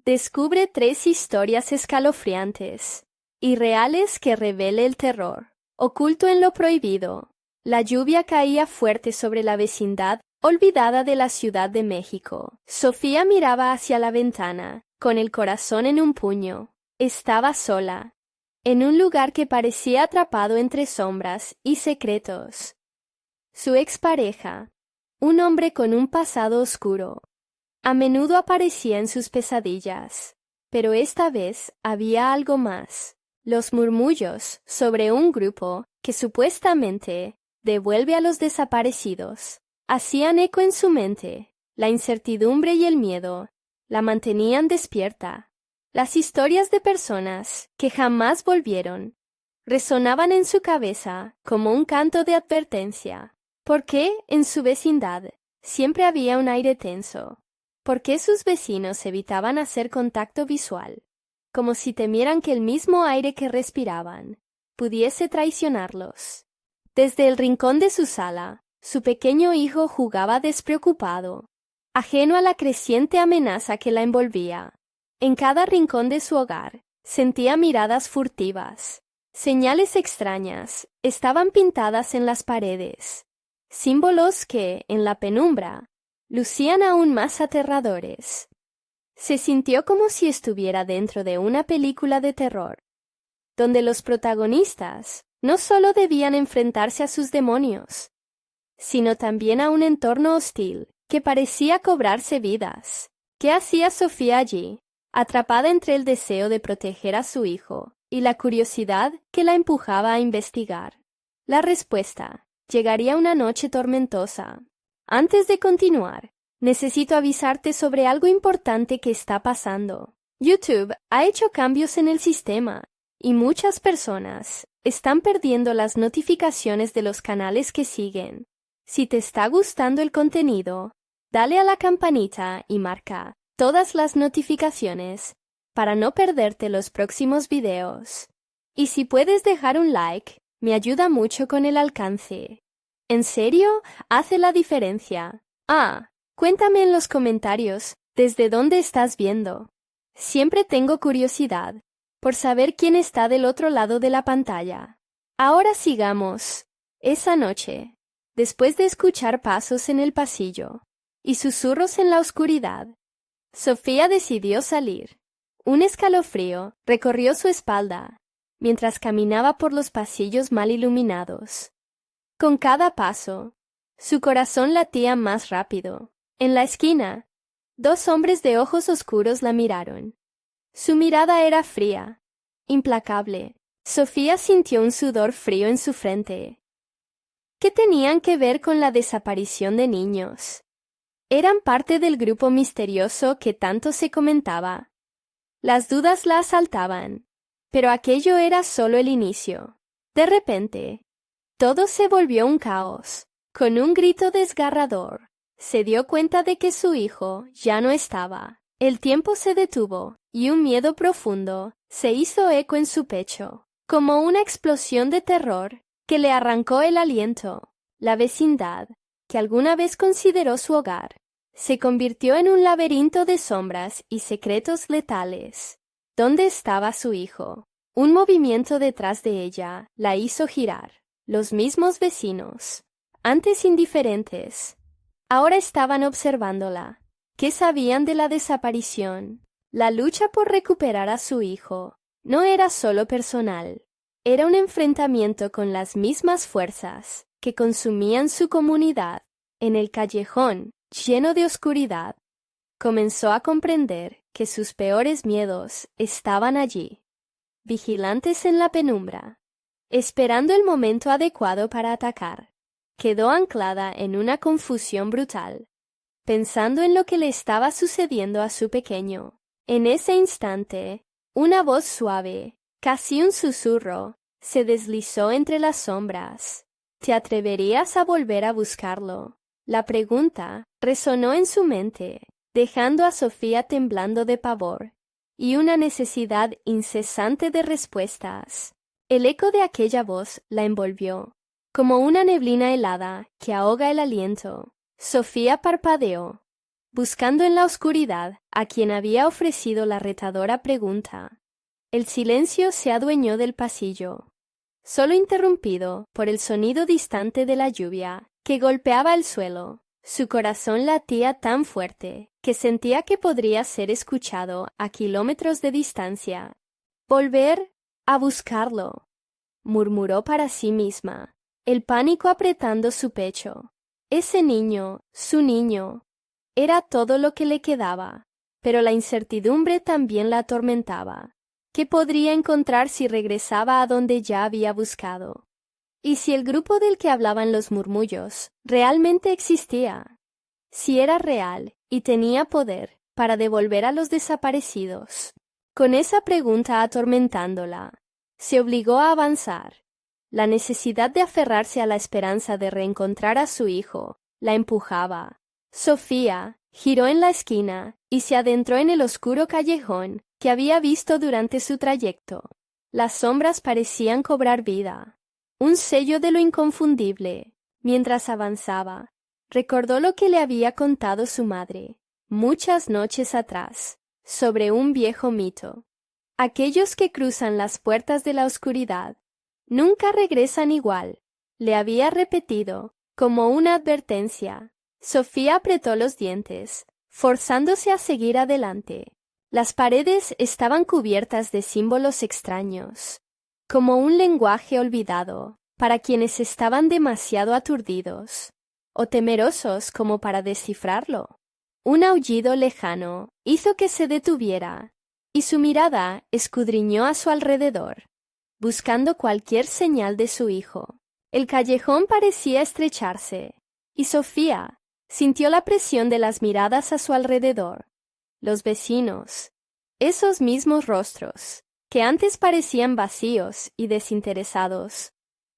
Descubre 3 historias escalofriantes y reales que revele el terror oculto en lo prohibido. La lluvia caía fuerte sobre la vecindad olvidada de la Ciudad de México. Sofía miraba hacia la ventana, con el corazón en un puño. Estaba sola, en un lugar que parecía atrapado entre sombras y secretos. Su expareja, un hombre con un pasado oscuro, a menudo aparecía en sus pesadillas, pero esta vez había algo más. Los murmullos sobre un grupo que supuestamente devuelve a los desaparecidos hacían eco en su mente. La incertidumbre y el miedo la mantenían despierta. Las historias de personas que jamás volvieron resonaban en su cabeza como un canto de advertencia. ¿Por qué en su vecindad siempre había un aire tenso? ¿Por qué sus vecinos evitaban hacer contacto visual, como si temieran que el mismo aire que respiraban pudiese traicionarlos? Desde el rincón de su sala, su pequeño hijo jugaba despreocupado, ajeno a la creciente amenaza que la envolvía. En cada rincón de su hogar sentía miradas furtivas. Señales extrañas estaban pintadas en las paredes, símbolos que, en la penumbra, lucían aún más aterradores. Se sintió como si estuviera dentro de una película de terror, donde los protagonistas no solo debían enfrentarse a sus demonios, sino también a un entorno hostil que parecía cobrarse vidas. ¿Qué hacía Sofía allí, atrapada entre el deseo de proteger a su hijo y la curiosidad que la empujaba a investigar? La respuesta llegaría una noche tormentosa. Antes de continuar, necesito avisarte sobre algo importante que está pasando. YouTube ha hecho cambios en el sistema y muchas personas están perdiendo las notificaciones de los canales que siguen. Si te está gustando el contenido, dale a la campanita y marca todas las notificaciones para no perderte los próximos videos. Y si puedes dejar un like, me ayuda mucho con el alcance. ¿En serio? Hace la diferencia. Cuéntame en los comentarios desde dónde estás viendo. Siempre tengo curiosidad por saber quién está del otro lado de la pantalla. Ahora sigamos. Esa noche, después de escuchar pasos en el pasillo y susurros en la oscuridad, Sofía decidió salir. Un escalofrío recorrió su espalda mientras caminaba por los pasillos mal iluminados. Con cada paso, su corazón latía más rápido. En la esquina, 2 hombres de ojos oscuros la miraron. Su mirada era fría, implacable. Sofía sintió un sudor frío en su frente. ¿Qué tenían que ver con la desaparición de niños? Eran parte del grupo misterioso que tanto se comentaba. Las dudas la asaltaban, pero aquello era solo el inicio. De repente, todo se volvió un caos. Con un grito desgarrador, se dio cuenta de que su hijo ya no estaba. El tiempo se detuvo y un miedo profundo se hizo eco en su pecho, como una explosión de terror que le arrancó el aliento. La vecindad, que alguna vez consideró su hogar, se convirtió en un laberinto de sombras y secretos letales. ¿Dónde estaba su hijo? Un movimiento detrás de ella la hizo girar. Los mismos vecinos, antes indiferentes, ahora estaban observándola. ¿Qué sabían de la desaparición? La lucha por recuperar a su hijo no era solo personal, era un enfrentamiento con las mismas fuerzas que consumían su comunidad. En el callejón, lleno de oscuridad, comenzó a comprender que sus peores miedos estaban allí, vigilantes en la penumbra, esperando el momento adecuado para atacar. Quedó anclada en una confusión brutal, pensando en lo que le estaba sucediendo a su pequeño. En ese instante, una voz suave, casi un susurro, se deslizó entre las sombras. ¿Te atreverías a volver a buscarlo? La pregunta resonó en su mente, dejando a Sofía temblando de pavor y una necesidad incesante de respuestas. El eco de aquella voz la envolvió, como una neblina helada que ahoga el aliento. Sofía parpadeó, buscando en la oscuridad a quien había ofrecido la retadora pregunta. El silencio se adueñó del pasillo, solo interrumpido por el sonido distante de la lluvia que golpeaba el suelo. Su corazón latía tan fuerte que sentía que podría ser escuchado a kilómetros de distancia. «Volver a buscarlo», murmuró para sí misma, el pánico apretando su pecho. Ese niño, su niño, era todo lo que le quedaba, pero la incertidumbre también la atormentaba. ¿Qué podría encontrar si regresaba a donde ya había buscado? ¿Y si el grupo del que hablaban los murmullos realmente existía? Si era real y tenía poder para devolver a los desaparecidos. Con esa pregunta atormentándola, se obligó a avanzar. La necesidad de aferrarse a la esperanza de reencontrar a su hijo la empujaba. Sofía giró en la esquina y se adentró en el oscuro callejón que había visto durante su trayecto. Las sombras parecían cobrar vida, un sello de lo inconfundible. Mientras avanzaba, recordó lo que le había contado su madre, muchas noches atrás, sobre un viejo mito. Aquellos que cruzan las puertas de la oscuridad nunca regresan igual, le había repetido, como una advertencia. Sofía apretó los dientes, forzándose a seguir adelante. Las paredes estaban cubiertas de símbolos extraños, como un lenguaje olvidado, para quienes estaban demasiado aturdidos o temerosos como para descifrarlo. Un aullido lejano hizo que se detuviera, y su mirada escudriñó a su alrededor, buscando cualquier señal de su hijo. El callejón parecía estrecharse, y Sofía sintió la presión de las miradas a su alrededor. Los vecinos, esos mismos rostros, que antes parecían vacíos y desinteresados,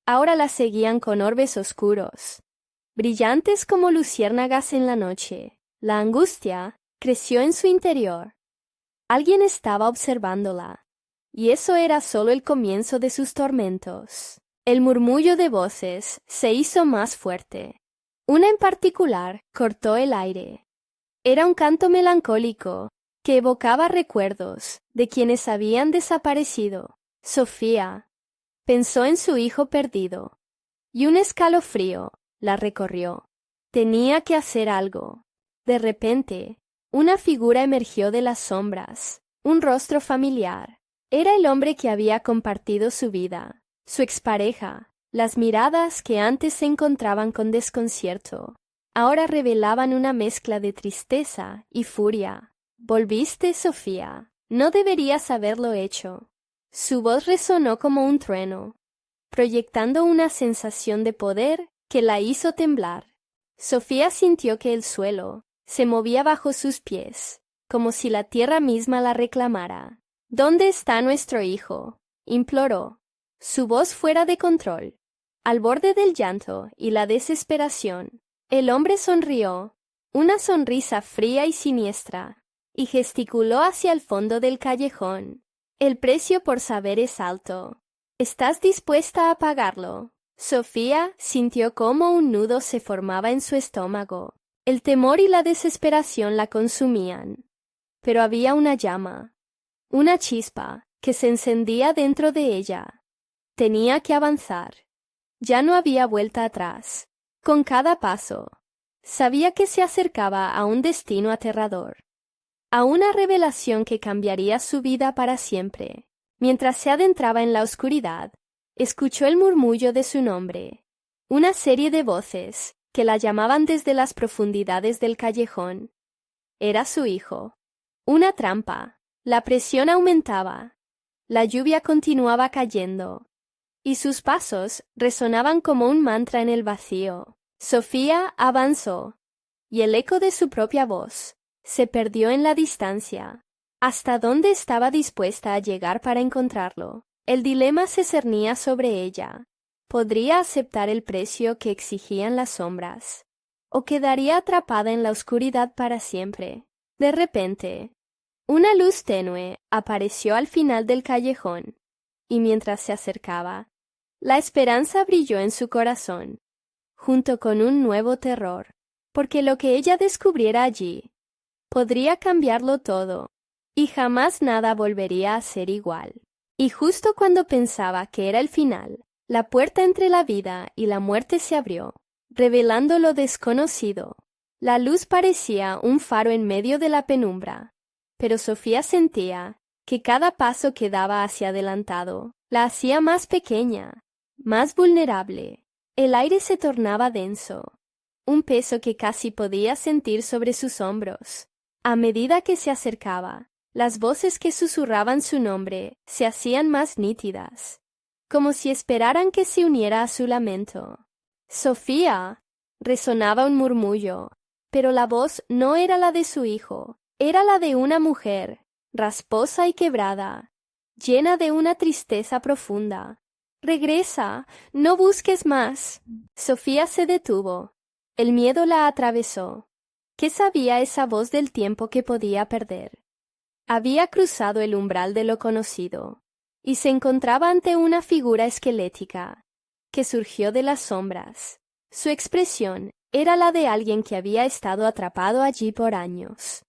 ahora la seguían con orbes oscuros, brillantes como luciérnagas en la noche. La angustia creció en su interior. Alguien estaba observándola, y eso era solo el comienzo de sus tormentos. El murmullo de voces se hizo más fuerte. Una en particular cortó el aire. Era un canto melancólico que evocaba recuerdos de quienes habían desaparecido. Sofía pensó en su hijo perdido, y un escalofrío la recorrió. Tenía que hacer algo. De repente, una figura emergió de las sombras, un rostro familiar. Era el hombre que había compartido su vida, su expareja. Las miradas que antes se encontraban con desconcierto, ahora revelaban una mezcla de tristeza y furia. «¿Volviste, Sofía? No deberías haberlo hecho». Su voz resonó como un trueno, proyectando una sensación de poder que la hizo temblar. Sofía sintió que el suelo se movía bajo sus pies, como si la tierra misma la reclamara. «¿Dónde está nuestro hijo?», imploró, su voz fuera de control. Al borde del llanto y la desesperación, el hombre sonrió, una sonrisa fría y siniestra, y gesticuló hacia el fondo del callejón. «El precio por saber es alto. ¿Estás dispuesta a pagarlo?». Sofía sintió cómo un nudo se formaba en su estómago. El temor y la desesperación la consumían. Pero había una llama, una chispa, que se encendía dentro de ella. Tenía que avanzar. Ya no había vuelta atrás. Con cada paso, sabía que se acercaba a un destino aterrador, a una revelación que cambiaría su vida para siempre. Mientras se adentraba en la oscuridad, escuchó el murmullo de su nombre, una serie de voces que la llamaban desde las profundidades del callejón. Era su hijo. Una trampa. La presión aumentaba. La lluvia continuaba cayendo, y sus pasos resonaban como un mantra en el vacío. Sofía avanzó, y el eco de su propia voz se perdió en la distancia. ¿Hasta dónde estaba dispuesta a llegar para encontrarlo? El dilema se cernía sobre ella. ¿Podría aceptar el precio que exigían las sombras? ¿O quedaría atrapada en la oscuridad para siempre? De repente, una luz tenue apareció al final del callejón, y mientras se acercaba, la esperanza brilló en su corazón, junto con un nuevo terror, porque lo que ella descubriera allí podría cambiarlo todo, y jamás nada volvería a ser igual. Y justo cuando pensaba que era el final, la puerta entre la vida y la muerte se abrió, revelando lo desconocido. La luz parecía un faro en medio de la penumbra, pero Sofía sentía que cada paso que daba hacia adelantado la hacía más pequeña, más vulnerable. El aire se tornaba denso, un peso que casi podía sentir sobre sus hombros. A medida que se acercaba, las voces que susurraban su nombre se hacían más nítidas, como si esperaran que se uniera a su lamento. «Sofía», resonaba un murmullo, pero la voz no era la de su hijo, era la de una mujer, rasposa y quebrada, llena de una tristeza profunda. «Regresa, no busques más». Sofía se detuvo. El miedo la atravesó. ¿Qué sabía esa voz del tiempo que podía perder? Había cruzado el umbral de lo conocido, y se encontraba ante una figura esquelética, que surgió de las sombras. Su expresión era la de alguien que había estado atrapado allí por años.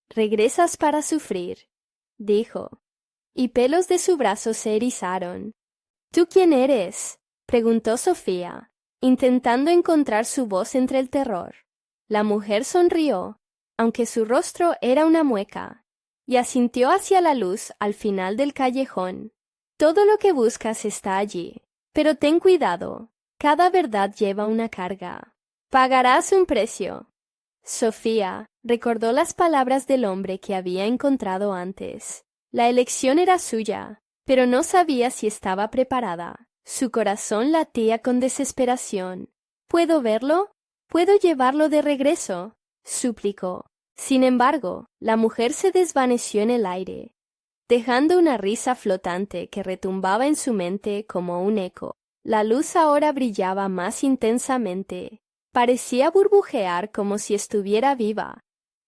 «Regresas para sufrir», dijo, y pelos de su brazo se erizaron. «¿Tú quién eres?», preguntó Sofía, intentando encontrar su voz entre el terror. La mujer sonrió, aunque su rostro era una mueca, y asintió hacia la luz al final del callejón. «Todo lo que buscas está allí, pero ten cuidado, cada verdad lleva una carga. Pagarás un precio». Sofía recordó las palabras del hombre que había encontrado antes. La elección era suya, pero no sabía si estaba preparada. Su corazón latía con desesperación. «¿Puedo verlo? ¿Puedo llevarlo de regreso?», suplicó. Sin embargo, la mujer se desvaneció en el aire, dejando una risa flotante que retumbaba en su mente como un eco. La luz ahora brillaba más intensamente. Parecía burbujear como si estuviera viva,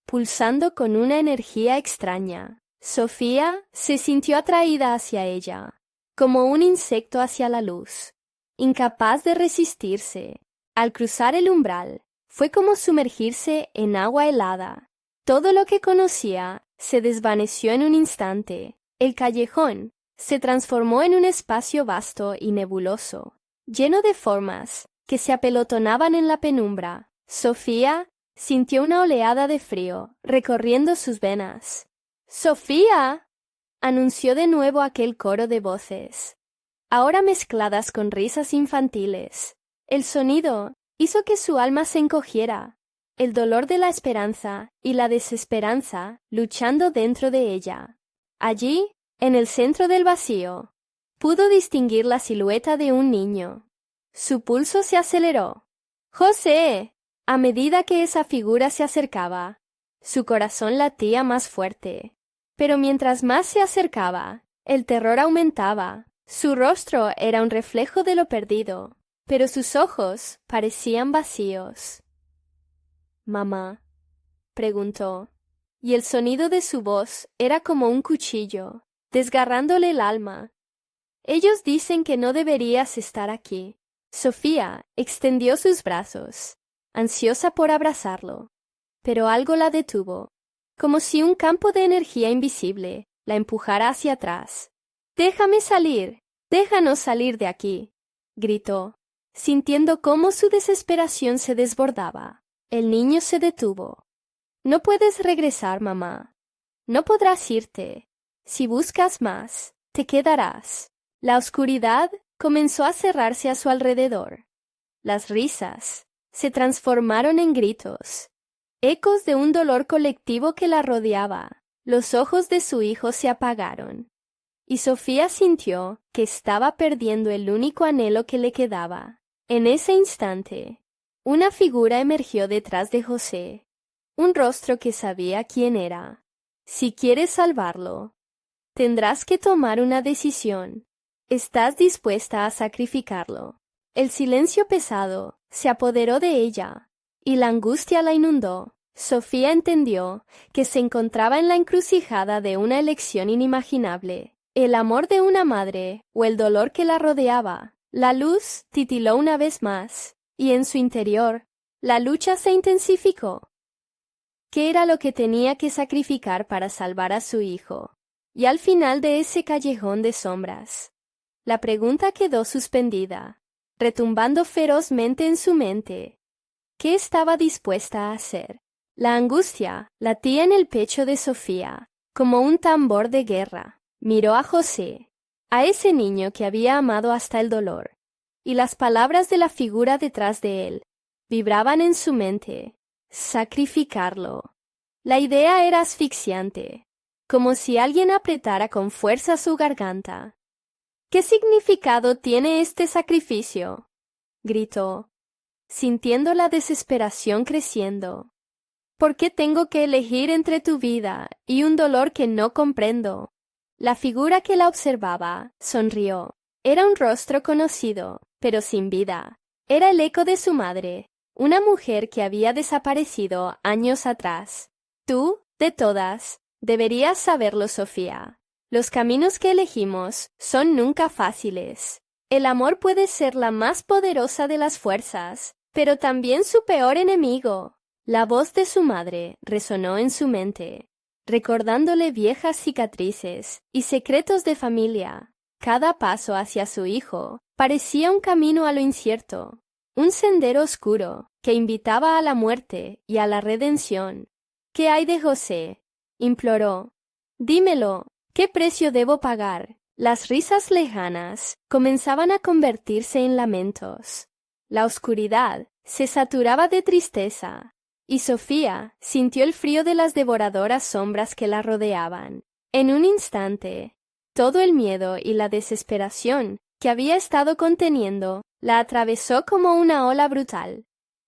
pulsando con una energía extraña. Sofía se sintió atraída hacia ella, como un insecto hacia la luz, incapaz de resistirse. Al cruzar el umbral, fue como sumergirse en agua helada. Todo lo que conocía se desvaneció en un instante. El callejón se transformó en un espacio vasto y nebuloso, lleno de formas que se apelotonaban en la penumbra. Sofía sintió una oleada de frío recorriendo sus venas. «¡Sofía!», anunció de nuevo aquel coro de voces, ahora mezcladas con risas infantiles. El sonido hizo que su alma se encogiera, el dolor de la esperanza y la desesperanza luchando dentro de ella. Allí, en el centro del vacío, pudo distinguir la silueta de un niño. Su pulso se aceleró. «¡José!», a medida que esa figura se acercaba, su corazón latía más fuerte. Pero mientras más se acercaba, el terror aumentaba. Su rostro era un reflejo de lo perdido, pero sus ojos parecían vacíos. «¿Mamá?», preguntó, y el sonido de su voz era como un cuchillo, desgarrándole el alma. «Ellos dicen que no deberías estar aquí». Sofía extendió sus brazos, ansiosa por abrazarlo, pero algo la detuvo, como si un campo de energía invisible la empujara hacia atrás. «¡Déjame salir! ¡Déjanos salir de aquí!», gritó, sintiendo cómo su desesperación se desbordaba. El niño se detuvo. «No puedes regresar, mamá. No podrás irte. Si buscas más, te quedarás». La oscuridad comenzó a cerrarse a su alrededor. Las risas se transformaron en gritos, ecos de un dolor colectivo que la rodeaba. Los ojos de su hijo se apagaron, y Sofía sintió que estaba perdiendo el único anhelo que le quedaba. En ese instante, una figura emergió detrás de José, un rostro que sabía quién era. «Si quieres salvarlo, tendrás que tomar una decisión. ¿Estás dispuesta a sacrificarlo?». El silencio pesado se apoderó de ella, y la angustia la inundó. Sofía entendió que se encontraba en la encrucijada de una elección inimaginable: el amor de una madre o el dolor que la rodeaba. La luz titiló una vez más, y en su interior la lucha se intensificó. ¿Qué era lo que tenía que sacrificar para salvar a su hijo? Y al final de ese callejón de sombras, la pregunta quedó suspendida, retumbando ferozmente en su mente. ¿Qué estaba dispuesta a hacer? La angustia latía en el pecho de Sofía, como un tambor de guerra. Miró a José, a ese niño que había amado hasta el dolor, y las palabras de la figura detrás de él vibraban en su mente. Sacrificarlo. La idea era asfixiante, como si alguien apretara con fuerza su garganta. ¿Qué significado tiene este sacrificio?, gritó, sintiendo la desesperación creciendo. ¿Por qué tengo que elegir entre tu vida y un dolor que no comprendo? La figura que la observaba sonrió. Era un rostro conocido, pero sin vida. Era el eco de su madre, una mujer que había desaparecido años atrás. Tú, de todas, deberías saberlo, Sofía. Los caminos que elegimos son nunca fáciles. El amor puede ser la más poderosa de las fuerzas, pero también su peor enemigo. La voz de su madre resonó en su mente, recordándole viejas cicatrices y secretos de familia. Cada paso hacia su hijo parecía un camino a lo incierto, un sendero oscuro que invitaba a la muerte y a la redención. ¿Qué hay de José?, imploró. Dímelo, ¿qué precio debo pagar? Las risas lejanas comenzaban a convertirse en lamentos. La oscuridad se saturaba de tristeza, y Sofía sintió el frío de las devoradoras sombras que la rodeaban. En un instante, todo el miedo y la desesperación que había estado conteniendo la atravesó como una ola brutal,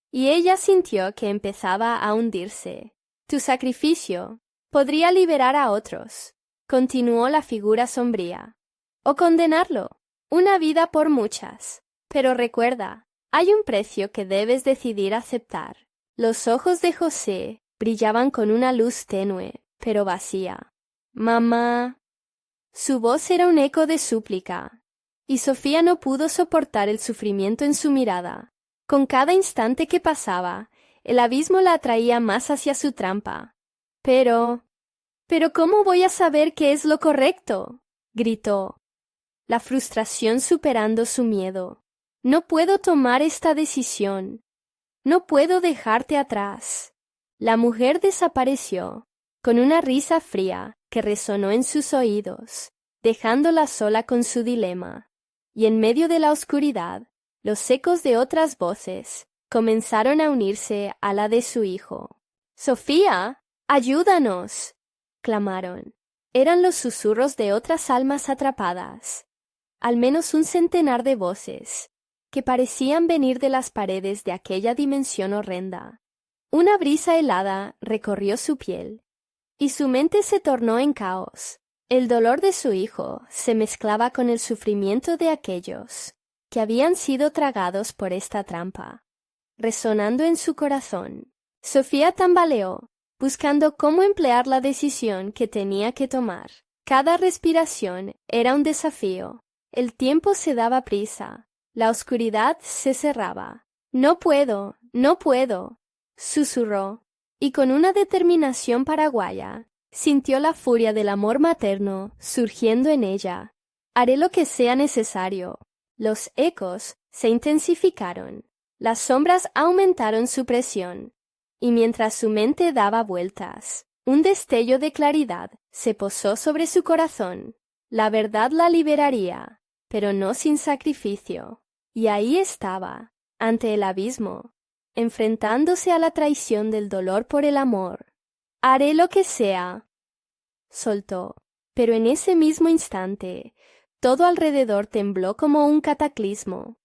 y ella sintió que empezaba a hundirse. Tu sacrificio podría liberar a otros, continuó la figura sombría, o condenarlo, una vida por muchas. Pero recuerda, hay un precio que debes decidir aceptar. Los ojos de José brillaban con una luz tenue, pero vacía. Mamá. Su voz era un eco de súplica, y Sofía no pudo soportar el sufrimiento en su mirada. Con cada instante que pasaba, el abismo la atraía más hacia su trampa. Pero ¿cómo voy a saber qué es lo correcto?, gritó, la frustración superando su miedo. No puedo tomar esta decisión. No puedo dejarte atrás. La mujer desapareció, con una risa fría que resonó en sus oídos, dejándola sola con su dilema. Y en medio de la oscuridad, los ecos de otras voces comenzaron a unirse a la de su hijo. «¡Sofía! ¡Ayúdanos!», clamaron. Eran los susurros de otras almas atrapadas, al menos un centenar de voces, que parecían venir de las paredes de aquella dimensión horrenda. Una brisa helada recorrió su piel, y su mente se tornó en caos. El dolor de su hijo se mezclaba con el sufrimiento de aquellos que habían sido tragados por esta trampa, resonando en su corazón. Sofía tambaleó, buscando cómo emplear la decisión que tenía que tomar. Cada respiración era un desafío. El tiempo se daba prisa. La oscuridad se cerraba. «No puedo, no puedo», susurró, y con una determinación paraguaya, sintió la furia del amor materno surgiendo en ella. «Haré lo que sea necesario». Los ecos se intensificaron. Las sombras aumentaron su presión. Y mientras su mente daba vueltas, un destello de claridad se posó sobre su corazón. La verdad la liberaría, pero no sin sacrificio. Y ahí estaba, ante el abismo, enfrentándose a la traición del dolor por el amor. «Haré lo que sea», soltó, pero en ese mismo instante, todo alrededor tembló como un cataclismo.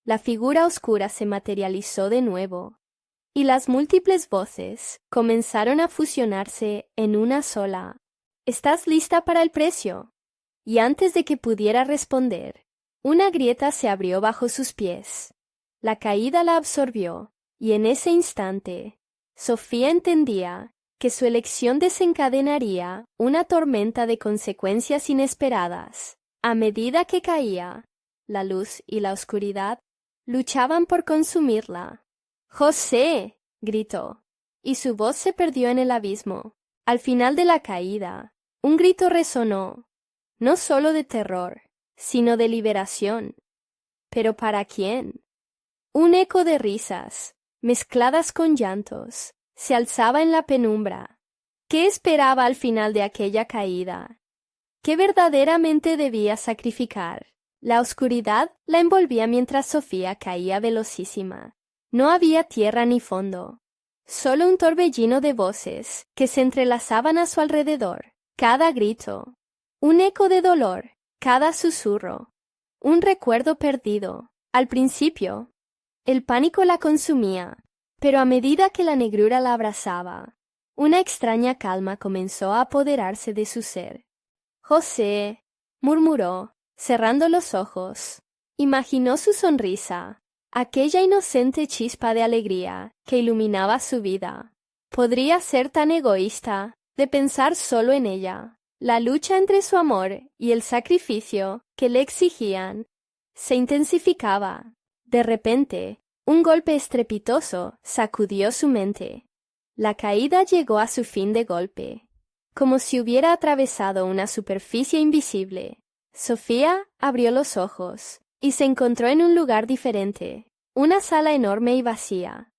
La figura oscura se materializó de nuevo, y las múltiples voces comenzaron a fusionarse en una sola. «¿Estás lista para el precio?». Y antes de que pudiera responder, una grieta se abrió bajo sus pies. La caída la absorbió, y en ese instante, Sofía entendía que su elección desencadenaría una tormenta de consecuencias inesperadas. A medida que caía, la luz y la oscuridad luchaban por consumirla. «¡José!», gritó. y su voz se perdió en el abismo. Al final de la caída, un grito resonó, no solo de terror, sino de liberación. ¿Pero para quién? Un eco de risas, mezcladas con llantos, se alzaba en la penumbra. ¿Qué esperaba al final de aquella caída? ¿Qué verdaderamente debía sacrificar? La oscuridad la envolvía mientras Sofía caía velocísima. No había tierra ni fondo, solo un torbellino de voces que se entrelazaban a su alrededor. Cada grito, un eco de dolor, cada susurro, un recuerdo perdido. Al principio, el pánico la consumía, pero a medida que la negrura la abrazaba, una extraña calma comenzó a apoderarse de su ser. José, murmuró, cerrando los ojos. Imaginó su sonrisa, aquella inocente chispa de alegría que iluminaba su vida. Podría ser tan egoísta de pensar solo en ella. La lucha entre su amor y el sacrificio que le exigían se intensificaba. De repente, un golpe estrepitoso sacudió su mente. La caída llegó a su fin de golpe, como si hubiera atravesado una superficie invisible. Sofía abrió los ojos y se encontró en un lugar diferente, una sala enorme y vacía.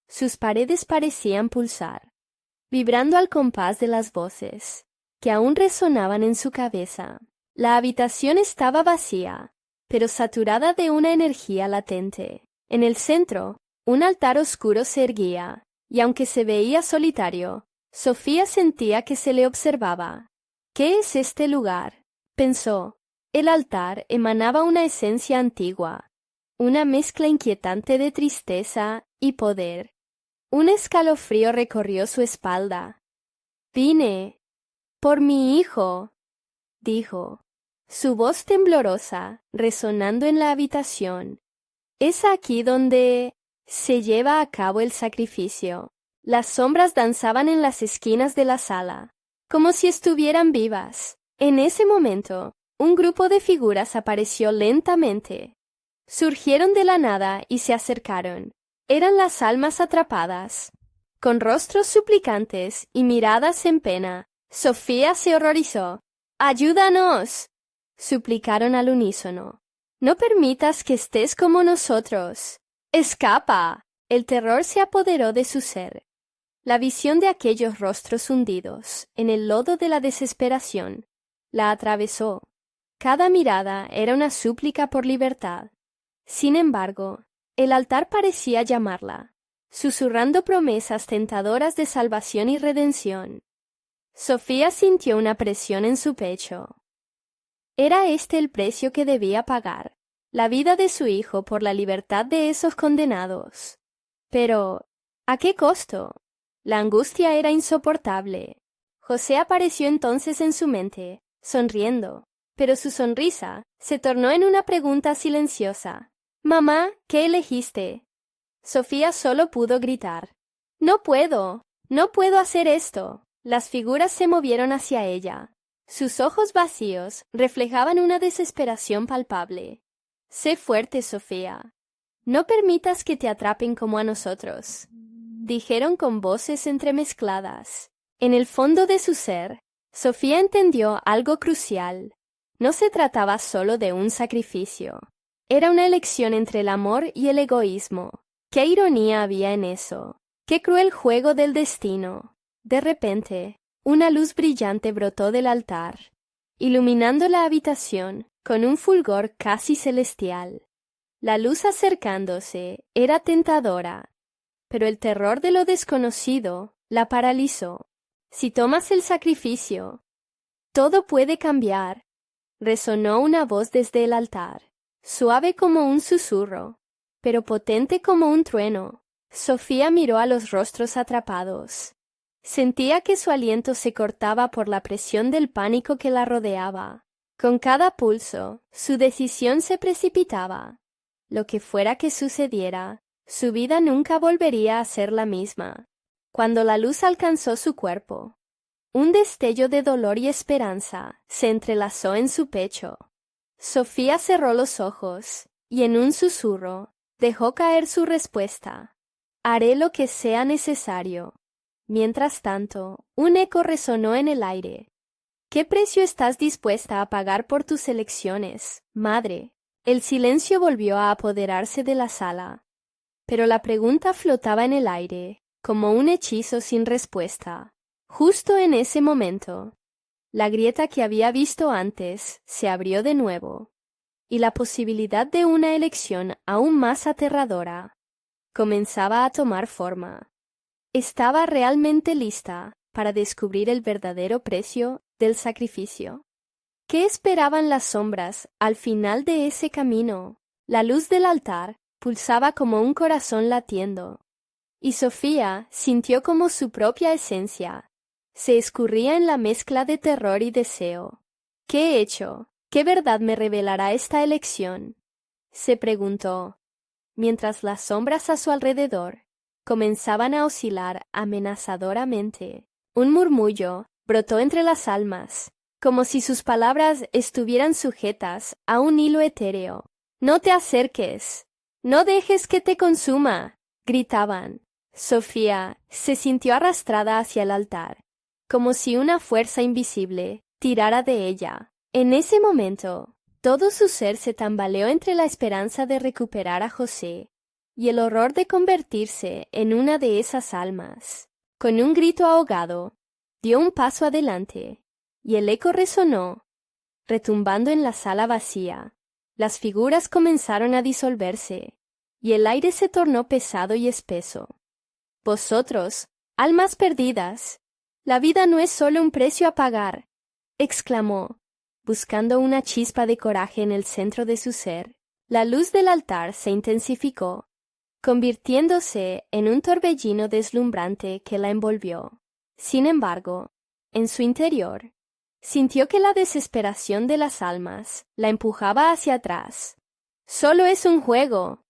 Sus paredes parecían pulsar, vibrando al compás de las voces que aún resonaban en su cabeza. La habitación estaba vacía, pero saturada de una energía latente. En el centro, un altar oscuro se erguía, y aunque se veía solitario, Sofía sentía que se le observaba. ¿Qué es este lugar?, pensó. El altar emanaba una esencia antigua, una mezcla inquietante de tristeza y poder. Un escalofrío recorrió su espalda. «Vine por mi hijo», dijo, su voz temblorosa resonando en la habitación. «Es aquí donde se lleva a cabo el sacrificio». Las sombras danzaban en las esquinas de la sala, como si estuvieran vivas. En ese momento, un grupo de figuras apareció lentamente. Surgieron de la nada y se acercaron. Eran las almas atrapadas. Con rostros suplicantes y miradas en pena, Sofía se horrorizó. «¡Ayúdanos!», suplicaron al unísono. «No permitas que estés como nosotros. ¡Escapa!». El terror se apoderó de su ser. La visión de aquellos rostros hundidos en el lodo de la desesperación la atravesó. Cada mirada era una súplica por libertad. Sin embargo, el altar parecía llamarla, susurrando promesas tentadoras de salvación y redención. Sofía sintió una presión en su pecho. Era este el precio que debía pagar, la vida de su hijo por la libertad de esos condenados. Pero, ¿a qué costo? La angustia era insoportable. José apareció entonces en su mente, sonriendo, pero su sonrisa se tornó en una pregunta silenciosa. «Mamá, ¿qué elegiste?». Sofía solo pudo gritar. «No puedo, no puedo hacer esto». Las figuras se movieron hacia ella. Sus ojos vacíos reflejaban una desesperación palpable. «Sé fuerte, Sofía. No permitas que te atrapen como a nosotros», dijeron con voces entremezcladas. En el fondo de su ser, Sofía entendió algo crucial. No se trataba solo de un sacrificio. Era una elección entre el amor y el egoísmo. ¿Qué ironía había en eso? ¡Qué cruel juego del destino! De repente, una luz brillante brotó del altar, iluminando la habitación con un fulgor casi celestial. La luz acercándose era tentadora, pero el terror de lo desconocido la paralizó. «Si tomas el sacrificio, todo puede cambiar», resonó una voz desde el altar, suave como un susurro, pero potente como un trueno. Sofía miró a los rostros atrapados. Sentía que su aliento se cortaba por la presión del pánico que la rodeaba. Con cada pulso, su decisión se precipitaba. Lo que fuera que sucediera, su vida nunca volvería a ser la misma. Cuando la luz alcanzó su cuerpo, un destello de dolor y esperanza se entrelazó en su pecho. Sofía cerró los ojos y en un susurro dejó caer su respuesta. «Haré lo que sea necesario». Mientras tanto, un eco resonó en el aire. ¿Qué precio estás dispuesta a pagar por tus elecciones, madre? El silencio volvió a apoderarse de la sala, pero la pregunta flotaba en el aire, como un hechizo sin respuesta. Justo en ese momento, la grieta que había visto antes se abrió de nuevo, y la posibilidad de una elección aún más aterradora comenzaba a tomar forma. Estaba realmente lista para descubrir el verdadero precio del sacrificio. ¿Qué esperaban las sombras al final de ese camino? La luz del altar pulsaba como un corazón latiendo, y Sofía sintió como su propia esencia se escurría en la mezcla de terror y deseo. ¿Qué he hecho? ¿Qué verdad me revelará esta elección?, se preguntó, mientras las sombras a su alrededor comenzaban a oscilar amenazadoramente. Un murmullo brotó entre las almas, como si sus palabras estuvieran sujetas a un hilo etéreo. «No te acerques. No dejes que te consuma», gritaban. Sofía se sintió arrastrada hacia el altar, como si una fuerza invisible tirara de ella. En ese momento, todo su ser se tambaleó entre la esperanza de recuperar a José y el horror de convertirse en una de esas almas. Con un grito ahogado, dio un paso adelante, y el eco resonó, retumbando en la sala vacía. Las figuras comenzaron a disolverse, y el aire se tornó pesado y espeso. «Vosotros, almas perdidas, la vida no es solo un precio a pagar», exclamó, buscando una chispa de coraje en el centro de su ser. La luz del altar se intensificó, convirtiéndose en un torbellino deslumbrante que la envolvió. Sin embargo, en su interior, sintió que la desesperación de las almas la empujaba hacia atrás. «Solo es un juego»,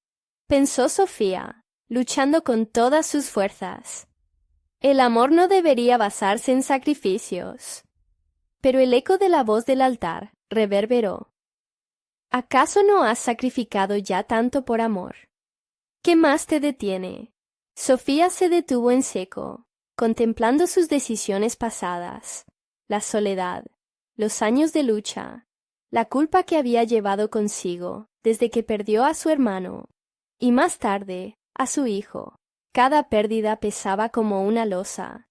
pensó Sofía, luchando con todas sus fuerzas. El amor no debería basarse en sacrificios. Pero el eco de la voz del altar reverberó. «¿Acaso no has sacrificado ya tanto por amor? ¿Qué más te detiene?». Sofía se detuvo en seco, contemplando sus decisiones pasadas, la soledad, los años de lucha, la culpa que había llevado consigo desde que perdió a su hermano, y más tarde a su hijo. Cada pérdida pesaba como una losa,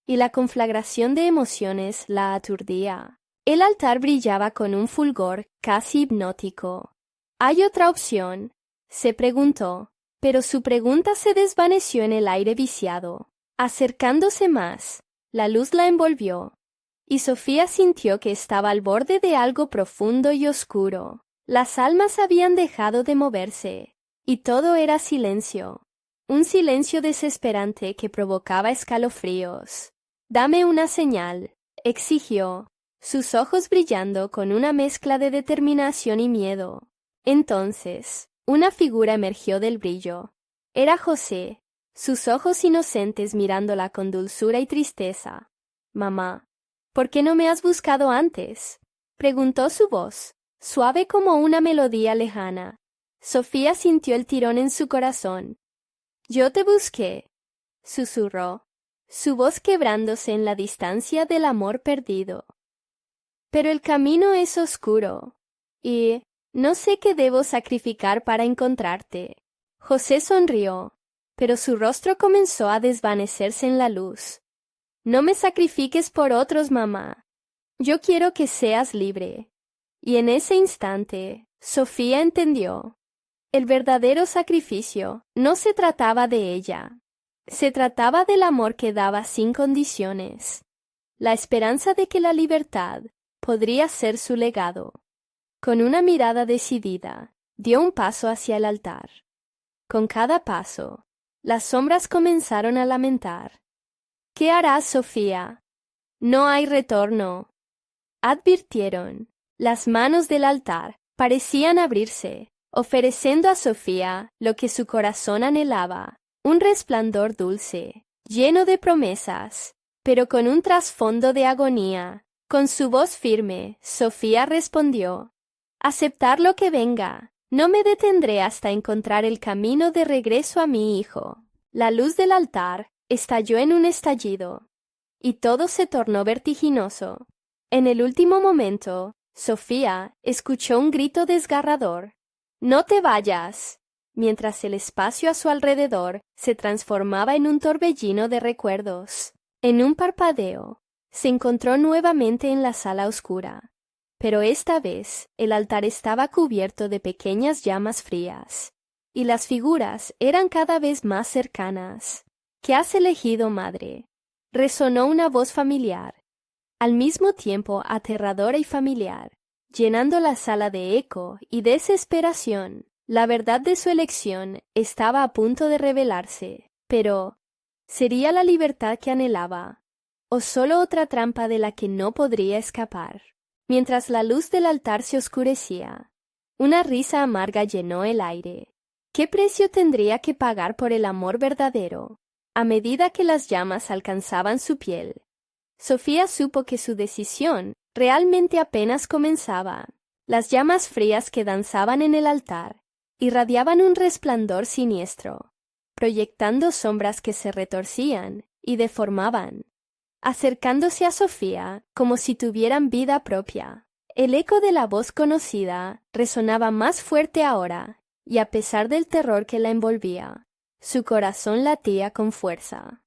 y la conflagración de emociones la aturdía. El altar brillaba con un fulgor casi hipnótico. «¿Hay otra opción?», se preguntó, pero su pregunta se desvaneció en el aire viciado. Acercándose más, la luz la envolvió, y Sofía sintió que estaba al borde de algo profundo y oscuro. Las almas habían dejado de moverse, y todo era silencio, un silencio desesperante que provocaba escalofríos. «Dame una señal», exigió, sus ojos brillando con una mezcla de determinación y miedo. Entonces, una figura emergió del brillo. Era José, sus ojos inocentes mirándola con dulzura y tristeza. «Mamá, ¿por qué no me has buscado antes?», preguntó su voz, suave como una melodía lejana. Sofía sintió el tirón en su corazón. «Yo te busqué», susurró, su voz quebrándose en la distancia del amor perdido. «Pero el camino es oscuro, y no sé qué debo sacrificar para encontrarte». José sonrió, pero su rostro comenzó a desvanecerse en la luz. «No me sacrifiques por otros, mamá. Yo quiero que seas libre». Y en ese instante, Sofía entendió. El verdadero sacrificio no se trataba de ella. Se trataba del amor que daba sin condiciones, la esperanza de que la libertad podría ser su legado. Con una mirada decidida, dio un paso hacia el altar. Con cada paso, las sombras comenzaron a lamentar. «¿Qué harás, Sofía? No hay retorno», advirtieron. Las manos del altar parecían abrirse, ofreciendo a Sofía lo que su corazón anhelaba, un resplandor dulce, lleno de promesas, pero con un trasfondo de agonía. Con su voz firme, Sofía respondió: «Aceptar lo que venga. No me detendré hasta encontrar el camino de regreso a mi hijo». La luz del altar estalló en un estallido, y todo se tornó vertiginoso. En el último momento, Sofía escuchó un grito desgarrador. «¡No te vayas!», mientras el espacio a su alrededor se transformaba en un torbellino de recuerdos. En un parpadeo, se encontró nuevamente en la sala oscura, pero esta vez el altar estaba cubierto de pequeñas llamas frías, y las figuras eran cada vez más cercanas. «¿Qué has elegido, madre?», resonó una voz familiar, al mismo tiempo aterradora y familiar, llenando la sala de eco y desesperación. La verdad de su elección estaba a punto de revelarse, pero ¿sería la libertad que anhelaba, o solo otra trampa de la que no podría escapar? Mientras la luz del altar se oscurecía, una risa amarga llenó el aire. ¿Qué precio tendría que pagar por el amor verdadero? A medida que las llamas alcanzaban su piel, Sofía supo que su decisión realmente apenas comenzaba. Las llamas frías que danzaban en el altar irradiaban un resplandor siniestro, proyectando sombras que se retorcían y deformaban, acercándose a Sofía como si tuvieran vida propia. El eco de la voz conocida resonaba más fuerte ahora, y a pesar del terror que la envolvía, su corazón latía con fuerza.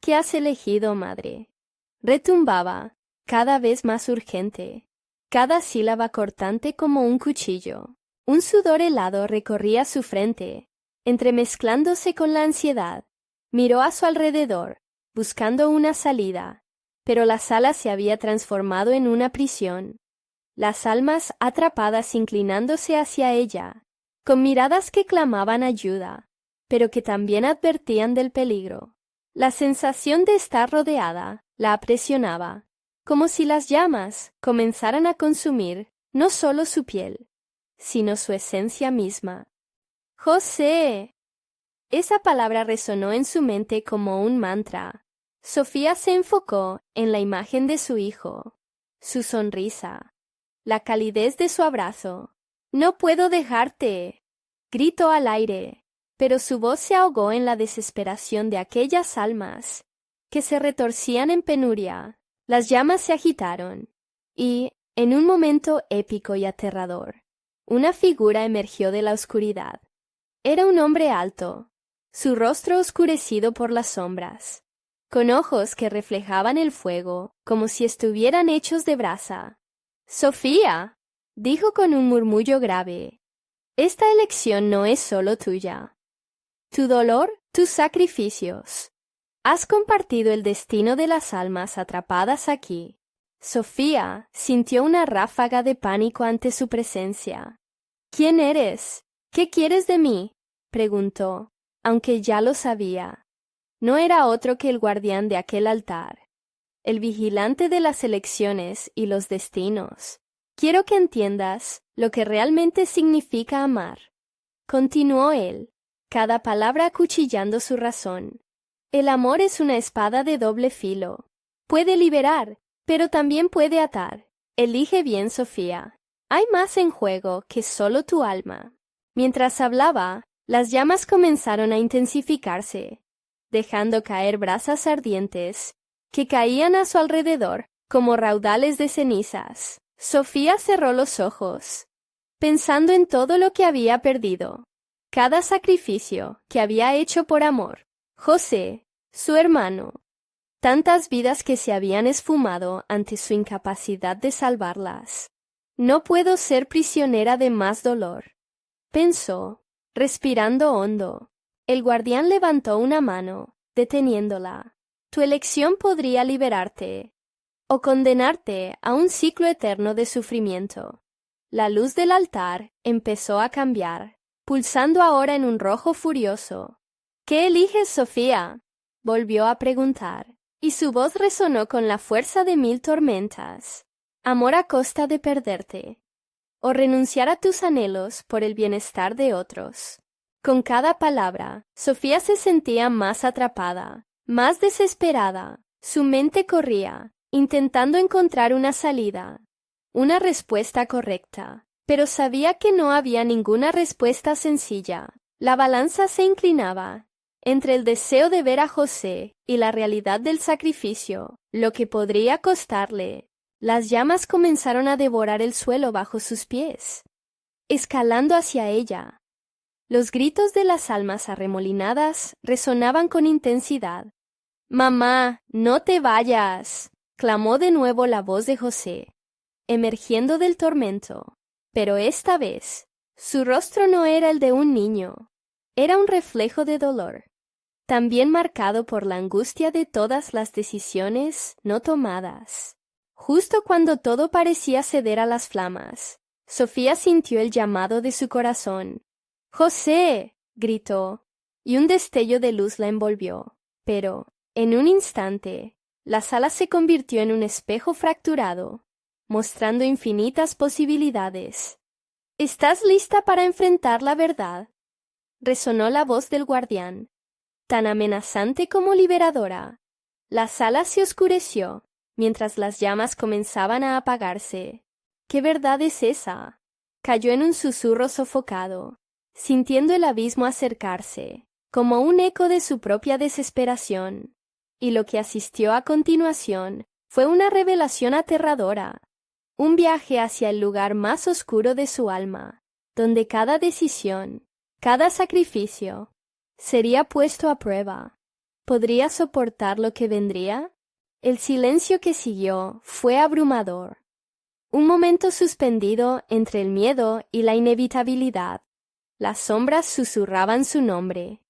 «¿Qué has elegido, madre?», retumbaba, cada vez más urgente, cada sílaba cortante como un cuchillo. Un sudor helado recorría su frente, entremezclándose con la ansiedad. Miró a su alrededor, buscando una salida, pero la sala se había transformado en una prisión. Las almas atrapadas inclinándose hacia ella, con miradas que clamaban ayuda, pero que también advertían del peligro. La sensación de estar rodeada la apresionaba, como si las llamas comenzaran a consumir no solo su piel, sino su esencia misma. «¡José!». Esa palabra resonó en su mente como un mantra. Sofía se enfocó en la imagen de su hijo, su sonrisa, la calidez de su abrazo. «No puedo dejarte», gritó al aire, pero su voz se ahogó en la desesperación de aquellas almas que se retorcían en penuria. Las llamas se agitaron, y, en un momento épico y aterrador, una figura emergió de la oscuridad. Era un hombre alto, su rostro oscurecido por las sombras, con ojos que reflejaban el fuego como si estuvieran hechos de brasa. «Sofía», dijo con un murmullo grave, «esta elección no es solo tuya. Tu dolor, tus sacrificios. Has compartido el destino de las almas atrapadas aquí». Sofía sintió una ráfaga de pánico ante su presencia. «¿Quién eres? ¿Qué quieres de mí?», preguntó, aunque ya lo sabía. No era otro que el guardián de aquel altar, el vigilante de las elecciones y los destinos. «Quiero que entiendas lo que realmente significa amar», continuó él, cada palabra acuchillando su razón. «El amor es una espada de doble filo. Puede liberar, pero también puede atar. Elige bien, Sofía. Hay más en juego que solo tu alma». Mientras hablaba, las llamas comenzaron a intensificarse, dejando caer brasas ardientes que caían a su alrededor como raudales de cenizas. Sofía cerró los ojos, pensando en todo lo que había perdido, cada sacrificio que había hecho por amor. José, su hermano, tantas vidas que se habían esfumado ante su incapacidad de salvarlas. «No puedo ser prisionera de más dolor», pensó, respirando hondo. El guardián levantó una mano, deteniéndola. «Tu elección podría liberarte o condenarte a un ciclo eterno de sufrimiento». La luz del altar empezó a cambiar, pulsando ahora en un rojo furioso. «¿Qué eliges, Sofía?», volvió a preguntar, y su voz resonó con la fuerza de 1000 tormentas. «¿Amor a costa de perderte, o renunciar a tus anhelos por el bienestar de otros?». Con cada palabra, Sofía se sentía más atrapada, más desesperada. Su mente corría, intentando encontrar una salida, una respuesta correcta, pero sabía que no había ninguna respuesta sencilla. La balanza se inclinaba. entre el deseo de ver a José y la realidad del sacrificio, lo que podría costarle. Las llamas comenzaron a devorar el suelo bajo sus pies, escalando hacia ella. Los gritos de las almas arremolinadas resonaban con intensidad. «Mamá, no te vayas», clamó de nuevo la voz de José, emergiendo del tormento. Pero esta vez, su rostro no era el de un niño. Era un reflejo de dolor, también marcado por la angustia de todas las decisiones no tomadas. Justo cuando todo parecía ceder a las flamas, Sofía sintió el llamado de su corazón. «¡José!», gritó, y un destello de luz la envolvió. Pero, en un instante, la sala se convirtió en un espejo fracturado, mostrando infinitas posibilidades. «¿Estás lista para enfrentar la verdad?», resonó la voz del guardián, tan amenazante como liberadora. La sala se oscureció, mientras las llamas comenzaban a apagarse. «¿Qué verdad es esa?», cayó en un susurro sofocado, sintiendo el abismo acercarse, como un eco de su propia desesperación. Y lo que asistió a continuación fue una revelación aterradora, un viaje hacia el lugar más oscuro de su alma, donde cada decisión, cada sacrificio, sería puesto a prueba. ¿Podría soportar lo que vendría? El silencio que siguió fue abrumador. Un momento suspendido entre el miedo y la inevitabilidad. Las sombras susurraban su nombre,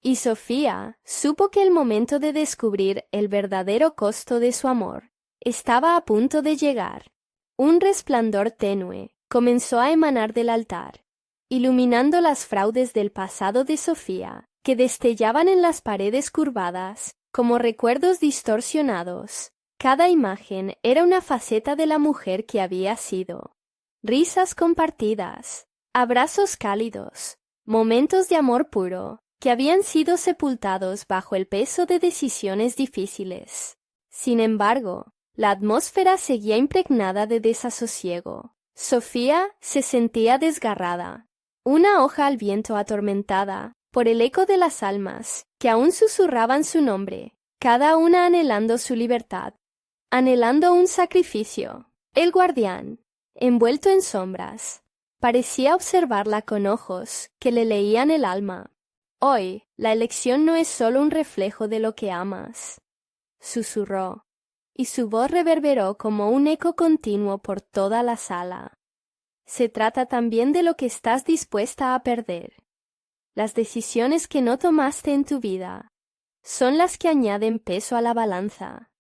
y Sofía supo que el momento de descubrir el verdadero costo de su amor estaba a punto de llegar. Un resplandor tenue comenzó a emanar del altar, iluminando las fraudes del pasado de Sofía, que destellaban en las paredes curvadas como recuerdos distorsionados. Cada imagen era una faceta de la mujer que había sido. Risas compartidas, abrazos cálidos, momentos de amor puro, que habían sido sepultados bajo el peso de decisiones difíciles. Sin embargo, la atmósfera seguía impregnada de desasosiego. Sofía se sentía desgarrada, una hoja al viento atormentada por el eco de las almas que aún susurraban su nombre, cada una anhelando su libertad, anhelando un sacrificio. El guardián, envuelto en sombras, parecía observarla con ojos que le leían el alma. «Hoy, la elección no es solo un reflejo de lo que amas», susurró, y su voz reverberó como un eco continuo por toda la sala. «Se trata también de lo que estás dispuesta a perder. Las decisiones que no tomaste en tu vida son las que añaden peso a la balanza.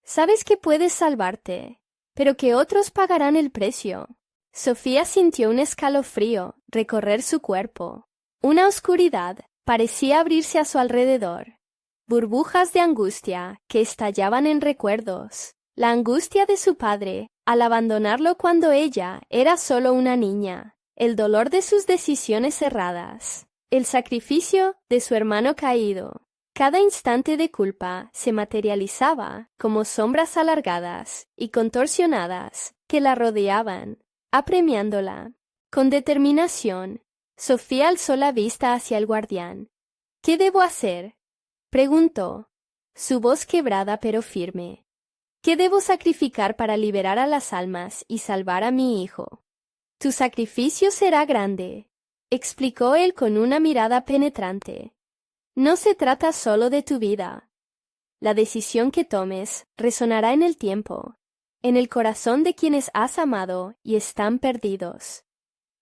Sabes que puedes salvarte, pero que otros pagarán el precio». Sofía sintió un escalofrío recorrer su cuerpo. Una oscuridad parecía abrirse a su alrededor. Burbujas de angustia que estallaban en recuerdos. La angustia de su padre al abandonarlo cuando ella era solo una niña. El dolor de sus decisiones erradas. El sacrificio de su hermano caído. Cada instante de culpa se materializaba como sombras alargadas y contorsionadas que la rodeaban, apremiándola. Con determinación, Sofía alzó la vista hacia el guardián. «¿Qué debo hacer?», preguntó, su voz quebrada pero firme. «¿Qué debo sacrificar para liberar a las almas y salvar a mi hijo?». «Tu sacrificio será grande», explicó él con una mirada penetrante. «No se trata solo de tu vida. La decisión que tomes resonará en el tiempo, en el corazón de quienes has amado y están perdidos.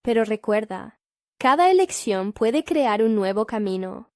Pero recuerda, cada elección puede crear un nuevo camino,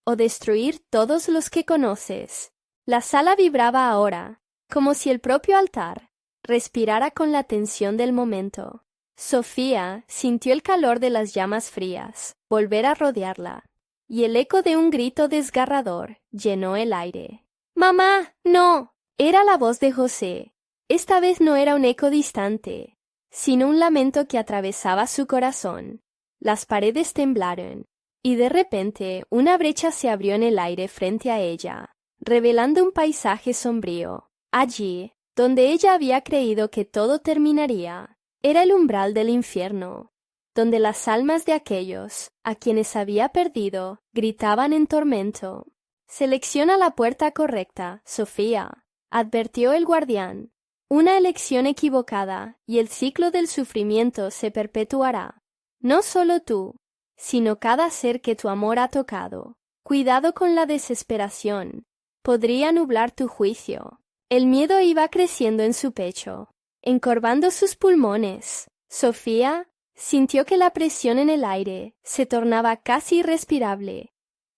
o destruir todos los que conoces». La sala vibraba ahora, como si el propio altar respirara con la tensión del momento. Sofía sintió el calor de las llamas frías volver a rodearla, y el eco de un grito desgarrador llenó el aire. «¡Mamá, no!». Era la voz de José. Esta vez no era un eco distante, sino un lamento que atravesaba su corazón. Las paredes temblaron, y de repente una brecha se abrió en el aire frente a ella, revelando un paisaje sombrío. Allí, donde ella había creído que todo terminaría, era el umbral del infierno. donde las almas de aquellos a quienes había perdido gritaban en tormento. Selecciona la puerta correcta, Sofía, advirtió el guardián. Una elección equivocada y el ciclo del sufrimiento se perpetuará. No solo tú, sino cada ser que tu amor ha tocado. Cuidado con la desesperación. Podría nublar tu juicio. El miedo iba creciendo en su pecho, encorvando sus pulmones. Sofía sintió que la presión en el aire se tornaba casi irrespirable,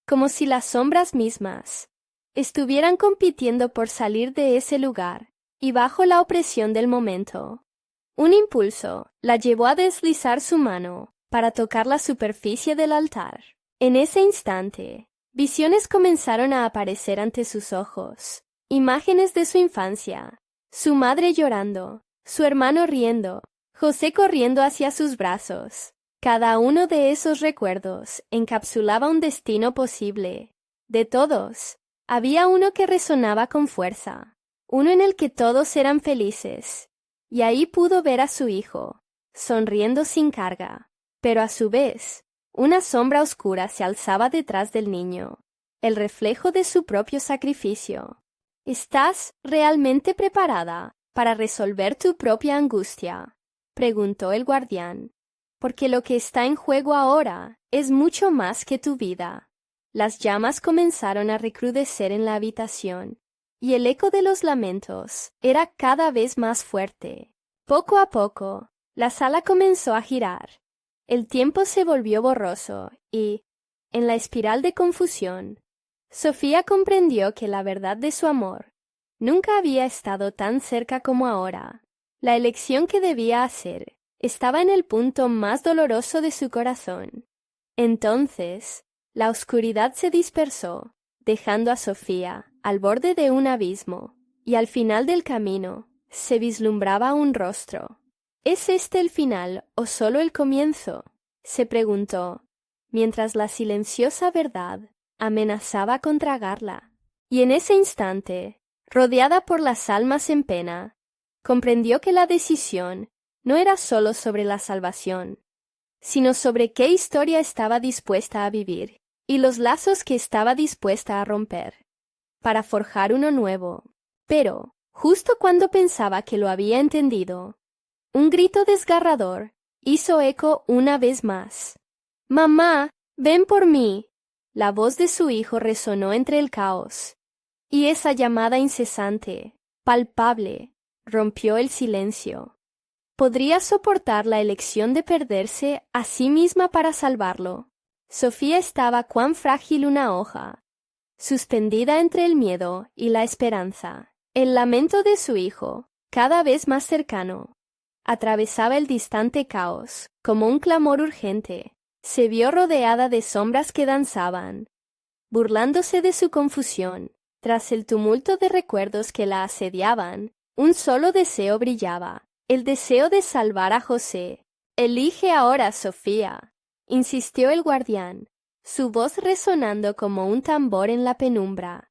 como si las sombras mismas estuvieran compitiendo por salir de ese lugar, y bajo la opresión del momento. Un impulso la llevó a deslizar su mano para tocar la superficie del altar. En ese instante, visiones comenzaron a aparecer ante sus ojos, imágenes de su infancia, su madre llorando, su hermano riendo, José corriendo hacia sus brazos. Cada uno de esos recuerdos encapsulaba un destino posible. De todos, había uno que resonaba con fuerza, uno en el que todos eran felices, y ahí pudo ver a su hijo, sonriendo sin carga, pero a su vez, una sombra oscura se alzaba detrás del niño, el reflejo de su propio sacrificio. ¿Estás realmente preparada para resolver tu propia angustia?, preguntó el guardián, porque lo que está en juego ahora es mucho más que tu vida. Las llamas comenzaron a recrudecer en la habitación, y el eco de los lamentos era cada vez más fuerte. Poco a poco, la sala comenzó a girar. El tiempo se volvió borroso y, en la espiral de confusión, Sofía comprendió que la verdad de su amor nunca había estado tan cerca como ahora. La elección que debía hacer estaba en el punto más doloroso de su corazón. Entonces, la oscuridad se dispersó, dejando a Sofía al borde de un abismo, y al final del camino se vislumbraba un rostro. ¿Es este el final o solo el comienzo?, se preguntó, mientras la silenciosa verdad amenazaba con tragarla. Y en ese instante, rodeada por las almas en pena, comprendió que la decisión no era solo sobre la salvación, sino sobre qué historia estaba dispuesta a vivir y los lazos que estaba dispuesta a romper, para forjar uno nuevo. Pero, justo cuando pensaba que lo había entendido, un grito desgarrador hizo eco una vez más. «¡Mamá, ven por mí!». La voz de su hijo resonó entre el caos, y esa llamada incesante, palpable, rompió el silencio. ¿Podría soportar la elección de perderse a sí misma para salvarlo? Sofía estaba cuán frágil una hoja, suspendida entre el miedo y la esperanza. El lamento de su hijo, cada vez más cercano, atravesaba el distante caos como un clamor urgente. Se vio rodeada de sombras que danzaban, burlándose de su confusión. Tras el tumulto de recuerdos que la asediaban, un solo deseo brillaba, el deseo de salvar a José. «Elige ahora, Sofía», insistió el guardián, su voz resonando como un tambor en la penumbra.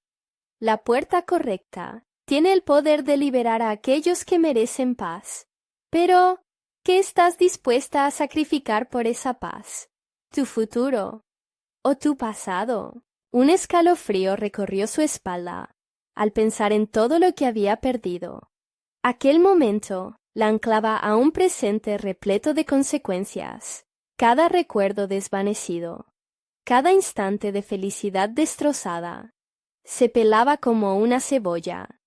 «La puerta correcta tiene el poder de liberar a aquellos que merecen paz. Pero, ¿qué estás dispuesta a sacrificar por esa paz? ¿Tu futuro o tu pasado?» Un escalofrío recorrió su espalda al pensar en todo lo que había perdido. Aquel momento la anclaba a un presente repleto de consecuencias. Cada recuerdo desvanecido, cada instante de felicidad destrozada, se pelaba como una cebolla,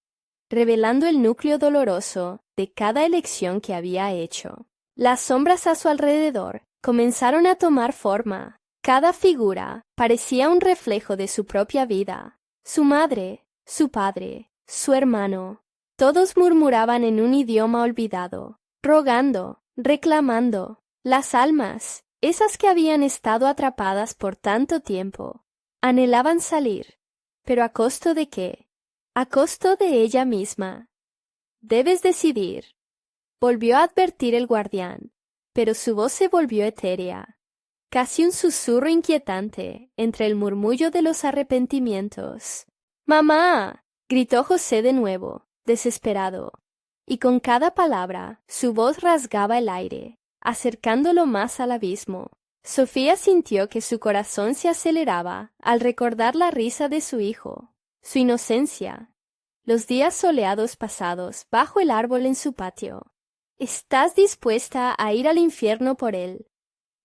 revelando el núcleo doloroso de cada elección que había hecho. Las sombras a su alrededor comenzaron a tomar forma. Cada figura parecía un reflejo de su propia vida. Su madre, su padre, su hermano, todos murmuraban en un idioma olvidado, rogando, reclamando. Las almas, esas que habían estado atrapadas por tanto tiempo, anhelaban salir. ¿Pero a costo de qué? A costo de ella misma. «Debes decidir», volvió a advertir el guardián, pero su voz se volvió etérea, casi un susurro inquietante entre el murmullo de los arrepentimientos. «¡Mamá!», gritó José de nuevo, desesperado, y con cada palabra su voz rasgaba el aire. acercándolo más al abismo. Sofía sintió que su corazón se aceleraba al recordar la risa de su hijo, su inocencia, los días soleados pasados bajo el árbol en su patio. ¿Estás dispuesta a ir al infierno por él?,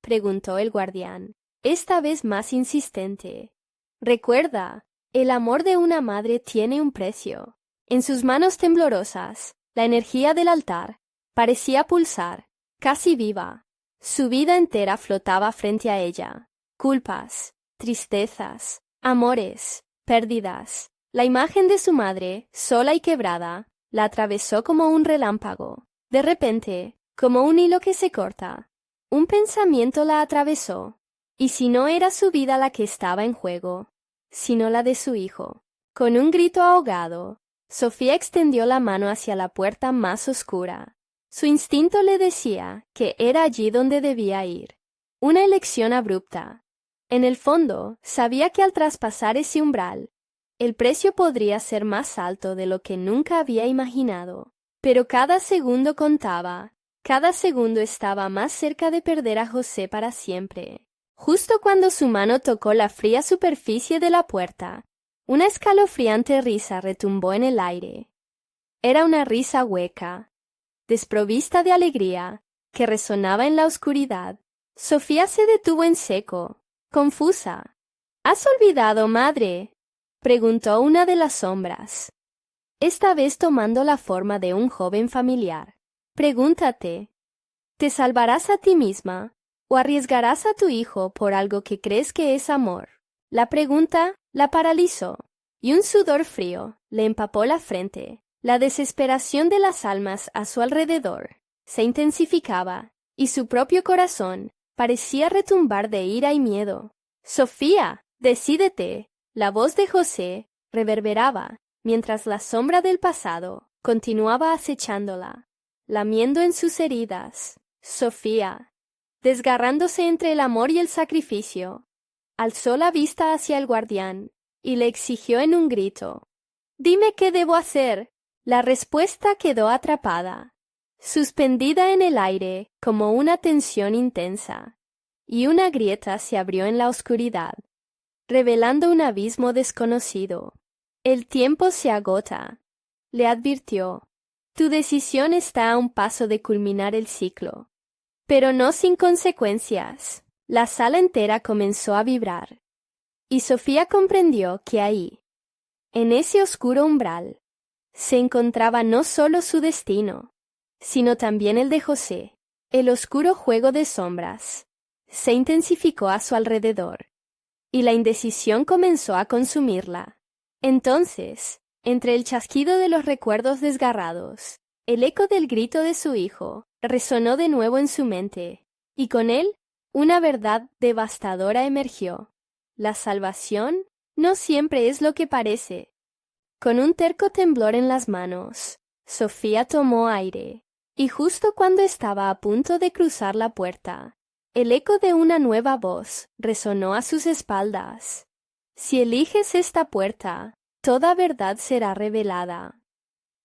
preguntó el guardián, esta vez más insistente. Recuerda, el amor de una madre tiene un precio. En sus manos temblorosas, la energía del altar parecía pulsar, casi viva. Su vida entera flotaba frente a ella. Culpas, tristezas, amores, pérdidas. La imagen de su madre, sola y quebrada, la atravesó como un relámpago. De repente, como un hilo que se corta, un pensamiento la atravesó. ¿Y si no era su vida la que estaba en juego, sino la de su hijo? Con un grito ahogado, Sofía extendió la mano hacia la puerta más oscura. Su instinto le decía que era allí donde debía ir. Una elección abrupta. En el fondo, sabía que al traspasar ese umbral, el precio podría ser más alto de lo que nunca había imaginado. Pero cada segundo contaba. Cada segundo estaba más cerca de perder a José para siempre. Justo cuando su mano tocó la fría superficie de la puerta, una escalofriante risa retumbó en el aire. Era una risa hueca, desprovista de alegría, que resonaba en la oscuridad. Sofía se detuvo en seco, confusa. ¿Has olvidado, madre?, preguntó una de las sombras, esta vez tomando la forma de un joven familiar. Pregúntate, ¿te salvarás a ti misma o arriesgarás a tu hijo por algo que crees que es amor? La pregunta la paralizó, y un sudor frío le empapó la frente. La desesperación de las almas a su alrededor se intensificaba, y su propio corazón parecía retumbar de ira y miedo. «Sofía, decídete». La voz de José reverberaba, mientras la sombra del pasado continuaba acechándola, lamiendo en sus heridas. Sofía, desgarrándose entre el amor y el sacrificio, alzó la vista hacia el guardián y le exigió en un grito: «Dime qué debo hacer». La respuesta quedó atrapada, suspendida en el aire como una tensión intensa, y una grieta se abrió en la oscuridad, revelando un abismo desconocido. «El tiempo se agota», le advirtió. «Tu decisión está a un paso de culminar el ciclo». Pero no sin consecuencias. La sala entera comenzó a vibrar, y Sofía comprendió que ahí, en ese oscuro umbral, se encontraba no solo su destino, sino también el de José. El oscuro juego de sombras se intensificó a su alrededor, y la indecisión comenzó a consumirla. Entonces, entre el chasquido de los recuerdos desgarrados, el eco del grito de su hijo resonó de nuevo en su mente, y con él una verdad devastadora emergió. La salvación no siempre es lo que parece. Con un terco temblor en las manos, Sofía tomó aire, y justo cuando estaba a punto de cruzar la puerta, el eco de una nueva voz resonó a sus espaldas. «Si eliges esta puerta, toda verdad será revelada».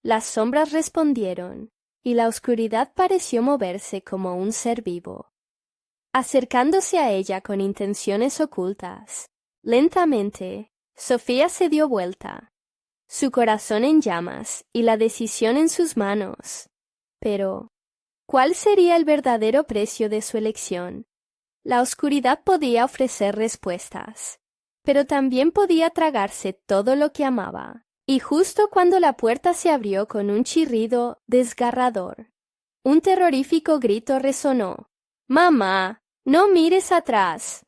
Las sombras respondieron, y la oscuridad pareció moverse como un ser vivo, acercándose a ella con intenciones ocultas. Lentamente, Sofía se dio vuelta, su corazón en llamas y la decisión en sus manos. Pero, ¿cuál sería el verdadero precio de su elección? La oscuridad podía ofrecer respuestas, pero también podía tragarse todo lo que amaba. Y justo cuando la puerta se abrió con un chirrido desgarrador, un terrorífico grito resonó: «¡Mamá, no mires atrás!».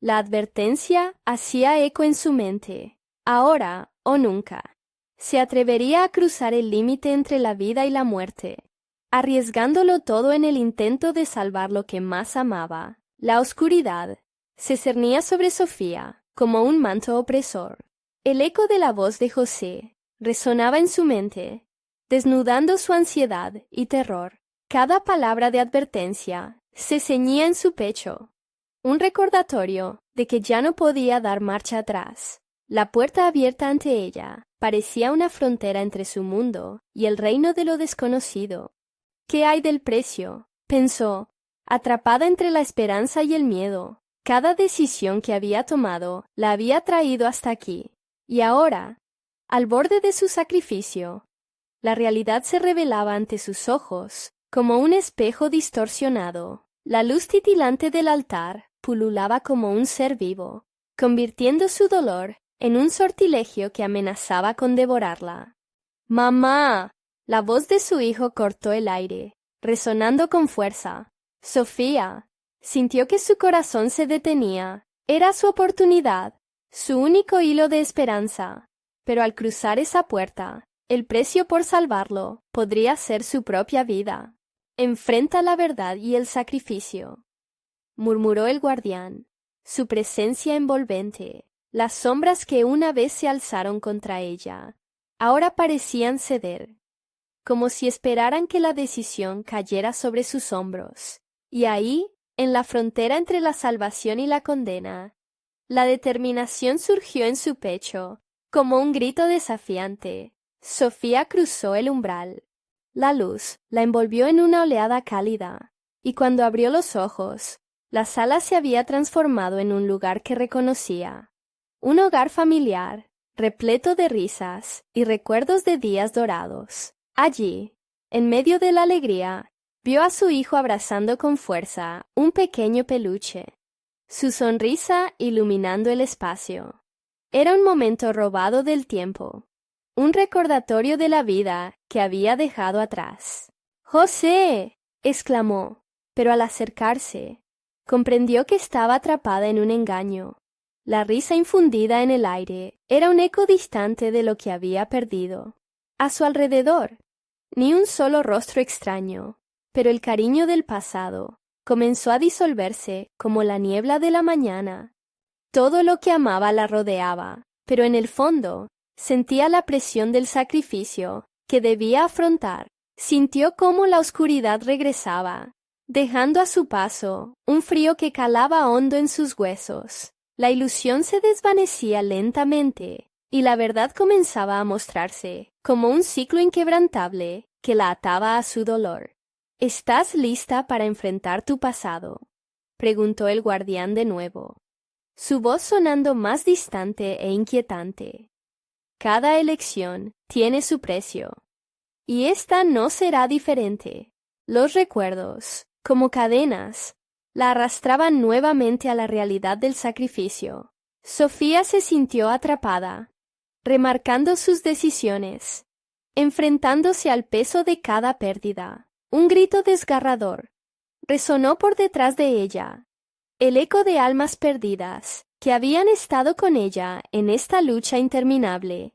La advertencia hacía eco en su mente. Ahora o nunca. Se atrevería a cruzar el límite entre la vida y la muerte, arriesgándolo todo en el intento de salvar lo que más amaba. La oscuridad se cernía sobre Sofía como un manto opresor. El eco de la voz de José resonaba en su mente, desnudando su ansiedad y terror. Cada palabra de advertencia se ceñía en su pecho, un recordatorio de que ya no podía dar marcha atrás. La puerta abierta ante ella parecía una frontera entre su mundo y el reino de lo desconocido. «¿Qué hay del precio?», pensó. atrapada entre la esperanza y el miedo. Cada decisión que había tomado la había traído hasta aquí. Y ahora, al borde de su sacrificio, la realidad se revelaba ante sus ojos, como un espejo distorsionado. La luz titilante del altar pululaba como un ser vivo, convirtiendo su dolor en un sortilegio que amenazaba con devorarla. ¡Mamá! La voz de su hijo cortó el aire, resonando con fuerza. Sofía sintió que su corazón se detenía. Era su oportunidad, su único hilo de esperanza. Pero al cruzar esa puerta, el precio por salvarlo podría ser su propia vida. Enfrenta la verdad y el sacrificio, murmuró el guardián, su presencia envolvente. Las sombras que una vez se alzaron contra ella, ahora parecían ceder, como si esperaran que la decisión cayera sobre sus hombros. Y ahí, en la frontera entre la salvación y la condena, la determinación surgió en su pecho, como un grito desafiante. Sofía cruzó el umbral. La luz la envolvió en una oleada cálida, y cuando abrió los ojos, la sala se había transformado en un lugar que reconocía. Un hogar familiar, repleto de risas y recuerdos de días dorados. Allí, en medio de la alegría, vio a su hijo abrazando con fuerza un pequeño peluche, su sonrisa iluminando el espacio. Era un momento robado del tiempo, un recordatorio de la vida que había dejado atrás. ¡José!, exclamó, pero al acercarse, comprendió que estaba atrapada en un engaño. La risa infundida en el aire era un eco distante de lo que había perdido. A su alrededor, ni un solo rostro extraño, pero el cariño del pasado comenzó a disolverse como la niebla de la mañana. Todo lo que amaba la rodeaba, pero en el fondo sentía la presión del sacrificio que debía afrontar. Sintió cómo la oscuridad regresaba, dejando a su paso un frío que calaba hondo en sus huesos. La ilusión se desvanecía lentamente, y la verdad comenzaba a mostrarse como un ciclo inquebrantable que la ataba a su dolor. ¿Estás lista para enfrentar tu pasado?, preguntó el guardián de nuevo, su voz sonando más distante e inquietante. Cada elección tiene su precio, y esta no será diferente. Los recuerdos, como cadenas, la arrastraban nuevamente a la realidad del sacrificio. Sofía se sintió atrapada, remarcando sus decisiones, enfrentándose al peso de cada pérdida. Un grito desgarrador resonó por detrás de ella, el eco de almas perdidas que habían estado con ella en esta lucha interminable.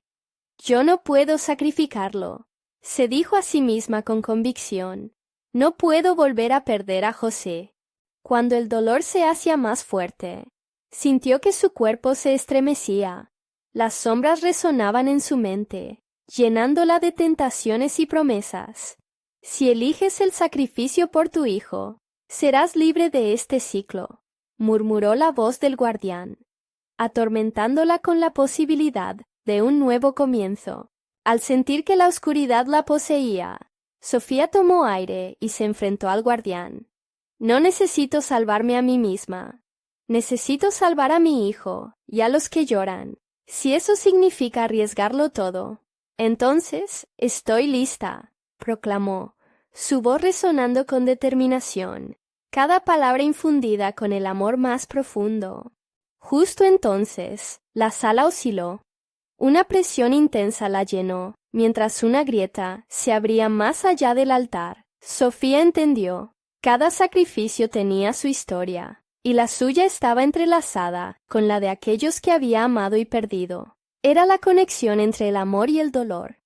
«Yo no puedo sacrificarlo», se dijo a sí misma con convicción. «No puedo volver a perder a José». Cuando el dolor se hacía más fuerte, sintió que su cuerpo se estremecía. Las sombras resonaban en su mente, llenándola de tentaciones y promesas. «Si eliges el sacrificio por tu hijo, serás libre de este ciclo», murmuró la voz del guardián, atormentándola con la posibilidad de un nuevo comienzo. Al sentir que la oscuridad la poseía, Sofía tomó aire y se enfrentó al guardián. «No necesito salvarme a mí misma. Necesito salvar a mi hijo y a los que lloran. Si eso significa arriesgarlo todo, entonces estoy lista», proclamó, su voz resonando con determinación, cada palabra infundida con el amor más profundo. Justo entonces, la sala osciló. Una presión intensa la llenó, mientras una grieta se abría más allá del altar. Sofía entendió. Cada sacrificio tenía su historia, y la suya estaba entrelazada con la de aquellos que había amado y perdido. Era la conexión entre el amor y el dolor,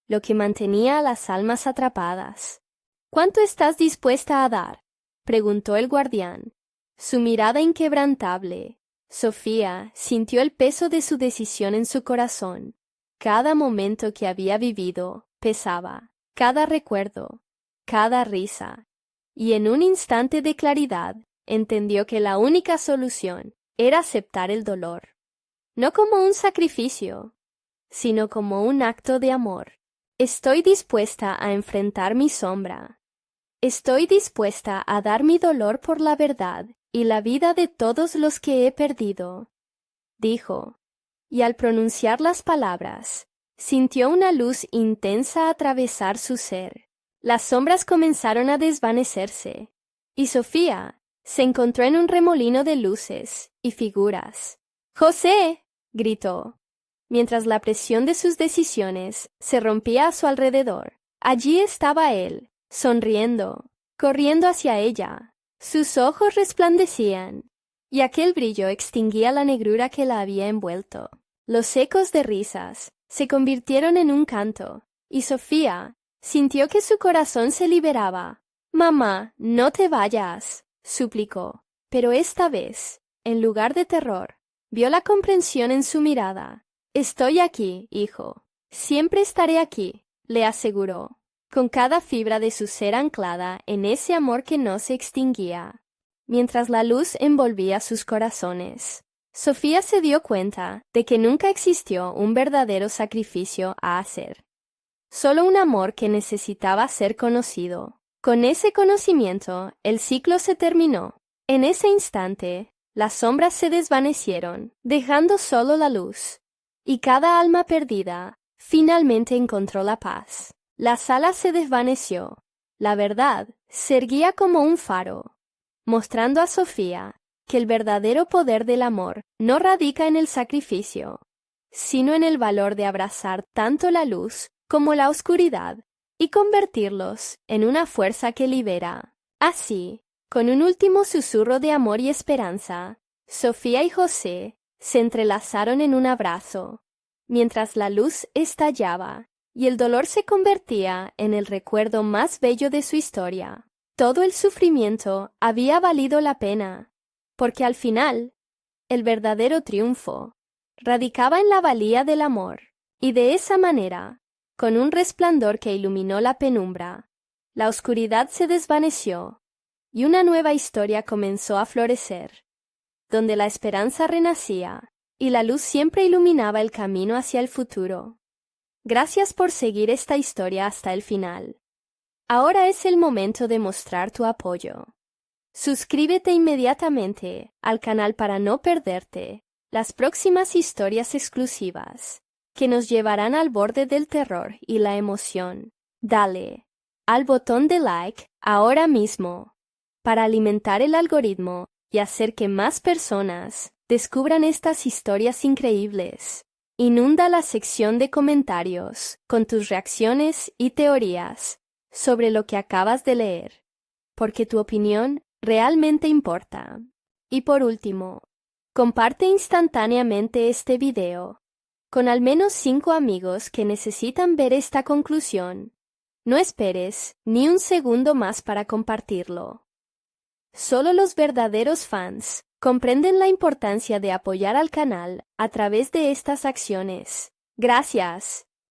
lo que mantenía a las almas atrapadas. «¿Cuánto estás dispuesta a dar?», preguntó el guardián, su mirada inquebrantable. Sofía sintió el peso de su decisión en su corazón. Cada momento que había vivido pesaba, cada recuerdo, cada risa, y en un instante de claridad entendió que la única solución era aceptar el dolor, no como un sacrificio, sino como un acto de amor. «Estoy dispuesta a enfrentar mi sombra», Estoy dispuesta a dar mi dolor por la verdad y la vida de todos los que he perdido, dijo, y al pronunciar las palabras, sintió una luz intensa atravesar su ser. Las sombras comenzaron a desvanecerse, y Sofía se encontró en un remolino de luces y figuras. ¡José!, gritó, mientras la presión de sus decisiones se rompía a su alrededor. Allí estaba él, sonriendo, corriendo hacia ella. Sus ojos resplandecían, y aquel brillo extinguía la negrura que la había envuelto. Los ecos de risas se convirtieron en un canto, y Sofía sintió que su corazón se liberaba. «Mamá, no te vayas», suplicó. Pero esta vez, en lugar de terror, vio la comprensión en su mirada. «Estoy aquí, hijo. Siempre estaré aquí», le aseguró, con cada fibra de su ser anclada en ese amor que no se extinguía. Mientras la luz envolvía sus corazones, Sofía se dio cuenta de que nunca existió un verdadero sacrificio a hacer. Solo un amor que necesitaba ser conocido. Con ese conocimiento, el ciclo se terminó. En ese instante, las sombras se desvanecieron, dejando solo la luz, y cada alma perdida finalmente encontró la paz. La sala se desvaneció. La verdad se erguía como un faro, mostrando a Sofía que el verdadero poder del amor no radica en el sacrificio, sino en el valor de abrazar tanto la luz como la oscuridad y convertirlos en una fuerza que libera. Así, con un último susurro de amor y esperanza, Sofía y José se entrelazaron en un abrazo, mientras la luz estallaba y el dolor se convertía en el recuerdo más bello de su historia. Todo el sufrimiento había valido la pena, porque al final, el verdadero triunfo radicaba en la valía del amor, y de esa manera, con un resplandor que iluminó la penumbra, la oscuridad se desvaneció, y una nueva historia comenzó a florecer, donde la esperanza renacía, y la luz siempre iluminaba el camino hacia el futuro. Gracias por seguir esta historia hasta el final. Ahora es el momento de mostrar tu apoyo. Suscríbete inmediatamente al canal para no perderte las próximas historias exclusivas que nos llevarán al borde del terror y la emoción. Dale al botón de like ahora mismo para alimentar el algoritmo y hacer que más personas descubran estas historias increíbles. Inunda la sección de comentarios con tus reacciones y teorías sobre lo que acabas de leer, porque tu opinión realmente importa. Y por último, comparte instantáneamente este video con al menos 5 amigos que necesitan ver esta conclusión. No esperes ni un segundo más para compartirlo. Solo los verdaderos fans comprenden la importancia de apoyar al canal a través de estas acciones. Gracias.